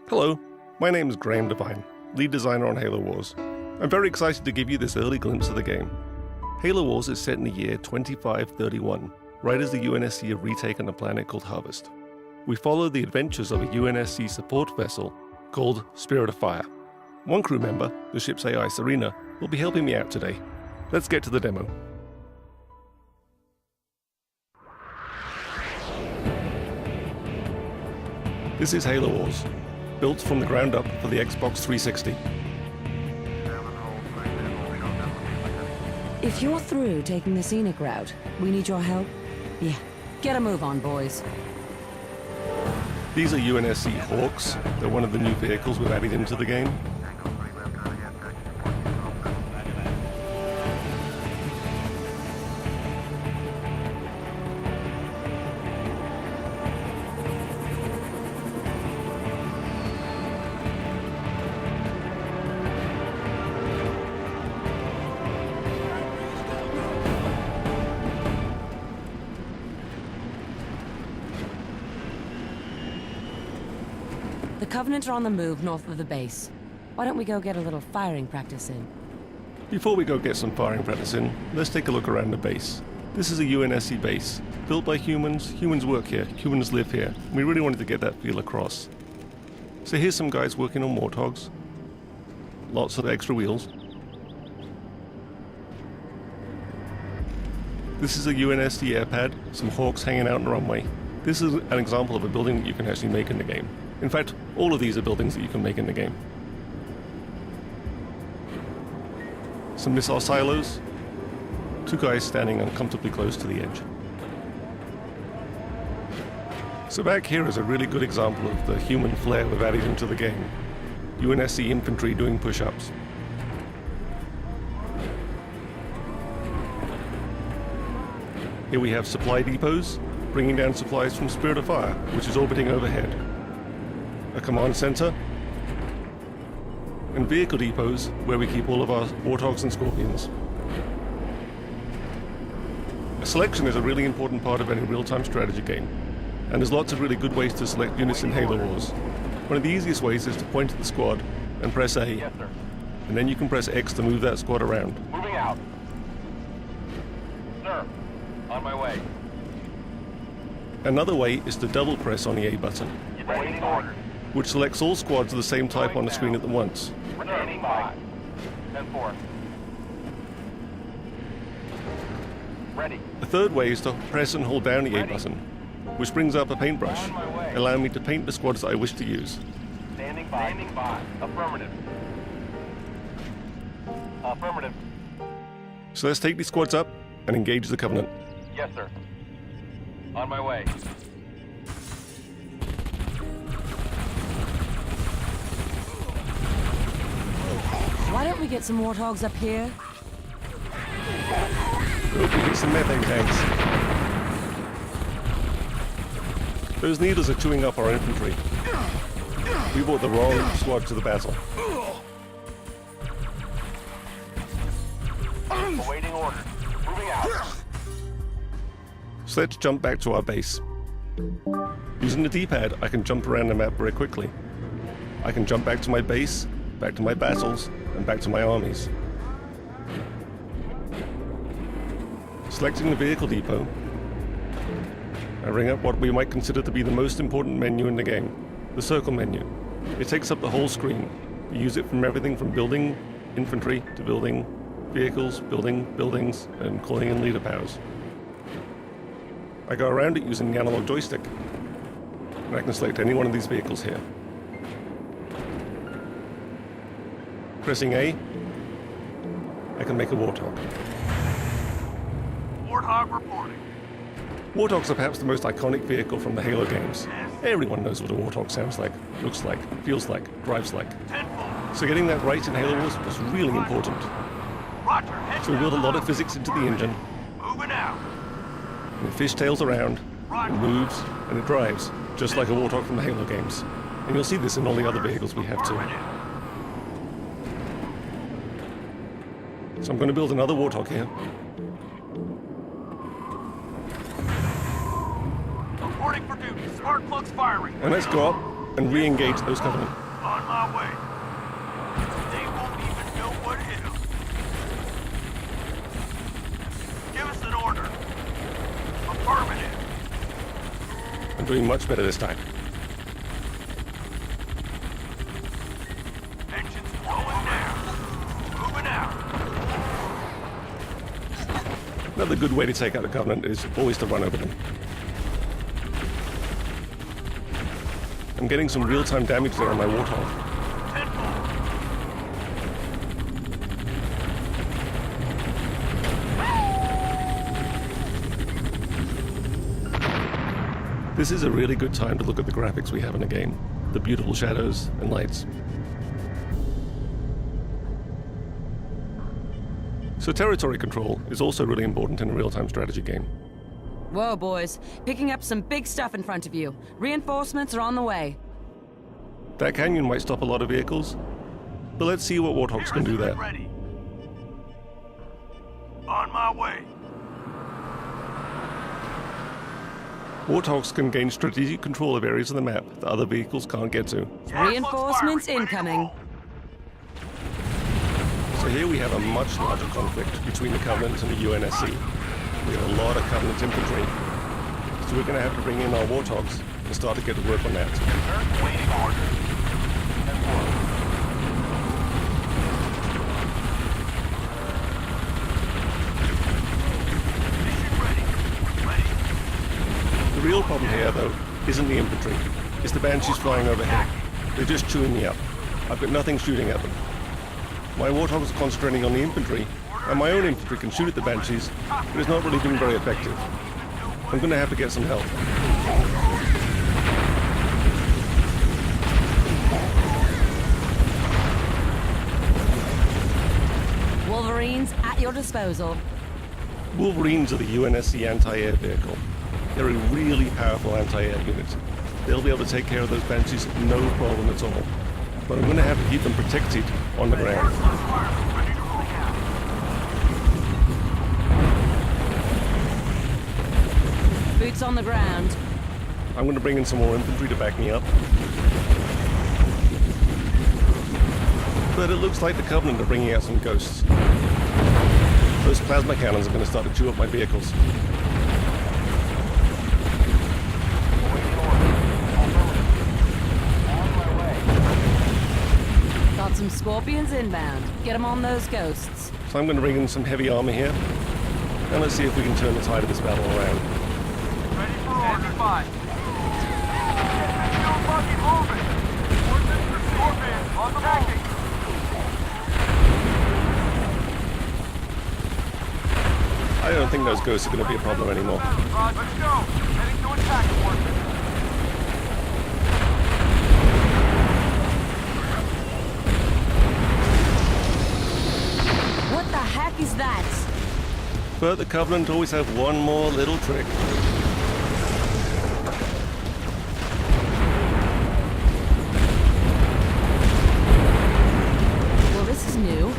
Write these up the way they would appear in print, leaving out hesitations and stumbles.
Hello, my name is Graham Devine, lead designer on Halo Wars. I'm very excited to give you this early glimpse of the game. Halo Wars is set in the year 2531, right as the UNSC have retaken a planet called Harvest. We follow the adventures of a UNSC support vessel called Spirit of Fire. One crew member, the ship's AI Serena, will be helping me out today. Let's get to the demo. This is Halo Wars, built from the ground up for the Xbox 360. If you're through taking the scenic route, we need your help. Yeah, get a move on, boys. These are UNSC Hawks. They're one of the new vehicles we've added into the game. The Covenant are on the move north of the base. Why don't we go get a little firing practice in? Before we go get some firing practice in, let's take a look around the base. This is a UNSC base, built by humans. Humans work here, humans live here. We really wanted to get that feel across. So here's some guys working on Warthogs. Lots of extra wheels. This is a UNSC airpad, some Hawks hanging out on the runway. This is an example of a building that you can actually make in the game. In fact, all of these are buildings that you can make in the game. Some missile silos. Two guys standing uncomfortably close to the edge. So back here is a really good example of the human flair we've added into the game. UNSC infantry doing push-ups. Here we have supply depots, bringing down supplies from Spirit of Fire, which is orbiting overhead. A command center, and vehicle depots where we keep all of our Warthogs and Scorpions. Selection is a really important part of any real-time strategy game, and there's lots of really good ways to select units in Halo Wars. One of the easiest ways is to point at the squad and press A, Yes, sir. and then you can press X to move that squad around. Moving out. Sir, on my way. Another way is to double press on the A button, Waiting orders. which selects all squads of the same type on the screen at once. Standing by. 10-4. Ready. A third way is to press and hold down the A button, which brings up a paintbrush, allowing me to paint the squads that I wish to use. Standing by. Standing by. Affirmative. Affirmative. So let's take these squads up and engage the Covenant. Yes, sir. On my way. Why don't we get some Warthogs up here? Hope we get some methane tanks. Those needles are chewing up our infantry. We brought the wrong squad to the battle. Awaiting orders. Moving out. So let's jump back to our base. Using the D-pad, I can jump around the map very quickly. I can jump back to my base, back to my battles, and back to my armies. Selecting the vehicle depot, I bring up what we might consider to be the most important menu in the game, the circle menu. It takes up the whole screen. You use it from everything from building infantry to building vehicles, building buildings, and calling in leader powers. I go around it using the analog joystick, and I can select any one of these vehicles here. Pressing A, I can make a Warthog. Warthog reporting. Warthogs are perhaps the most iconic vehicle from the Halo games. Everyone knows what a Warthog sounds like, looks like, feels like, drives like. 10-4. So getting that right in Halo Wars was really important. Roger. Head So we built a down. lot of physics into the engine, Moving out. and it fishtails around, it moves, and it drives, just like a Warthog from the Halo games. And you'll see this in all the other vehicles we have too. So I'm going to build another Warthog here. Reporting for duty. Spark plugs firing. And let's go up and re-engage those Covenant. On my way. They won't even know what hit them. Give us an order. Affirmative. I'm doing much better this time. Engines blowing down. Moving out. Another good way to take out a Covenant is always to run over them. I'm getting some real-time damage there on my Warthog. Tenfold. This is a really good time to look at the graphics we have in the game. The beautiful shadows and lights. So territory control is also really important in a real-time strategy game. Whoa, boys. Picking up some big stuff in front of you. Reinforcements are on the way. That canyon might stop a lot of vehicles, but let's see what Warthogs can do there. Ready. On my way. Warthogs can gain strategic control of areas of the map that other vehicles can't get to. Reinforcements incoming. So here we have a much larger conflict between the Covenant and the UNSC. We have a lot of Covenant infantry, so we're going to have to bring in our Warthogs and start to get to work on that. Sir, waiting order. Mission ready. Ready. The real problem here, though, isn't the infantry. It's the Banshees flying overhead. They're just chewing me up. I've got nothing shooting at them. My Warthogs are concentrating on the infantry, and my own infantry can shoot at the Banshees, but it's not really being very effective. I'm going to have to get some help. Wolverines at your disposal. Wolverines are the UNSC anti-air vehicle. They're a really powerful anti-air unit. They'll be able to take care of those Banshees no problem at all. But I'm going to have to keep them protected on the ground. Boots on the ground. I'm going to bring in some more infantry to back me up. But it looks like the Covenant are bringing out some ghosts. Those plasma cannons are going to start to chew up my vehicles. Got some Scorpions inbound. Get them on those ghosts. So I'm going to bring in some heavy armor here. And let's see if we can turn the tide of this battle around. Ready for order. Still fucking moving. Ordnance for Scorpion on the move. I don't think those ghosts are going to be a problem anymore. Let's go. Heading to attack coordinates. What the heck is that? But the Covenant always have one more little trick. Well, this is new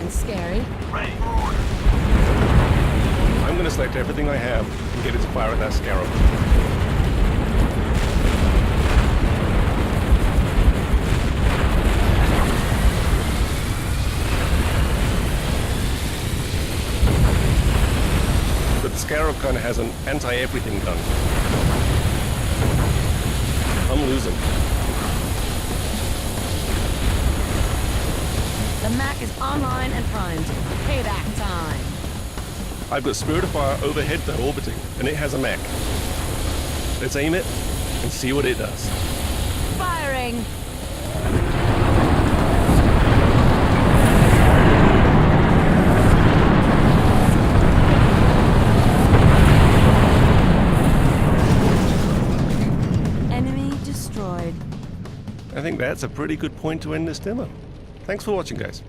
and scary. Ready for order. I'm going to select everything I have and get it to fire at that Scarab. But the Scarab kind of has an anti-everything gun. I'm losing. The Mac is online and primed. Payback time. I've got Spirit of Fire overhead though orbiting, and it has a mech. Let's aim it and see what it does. Firing! Enemy destroyed. I think that's a pretty good point to end this demo. Thanks for watching, guys.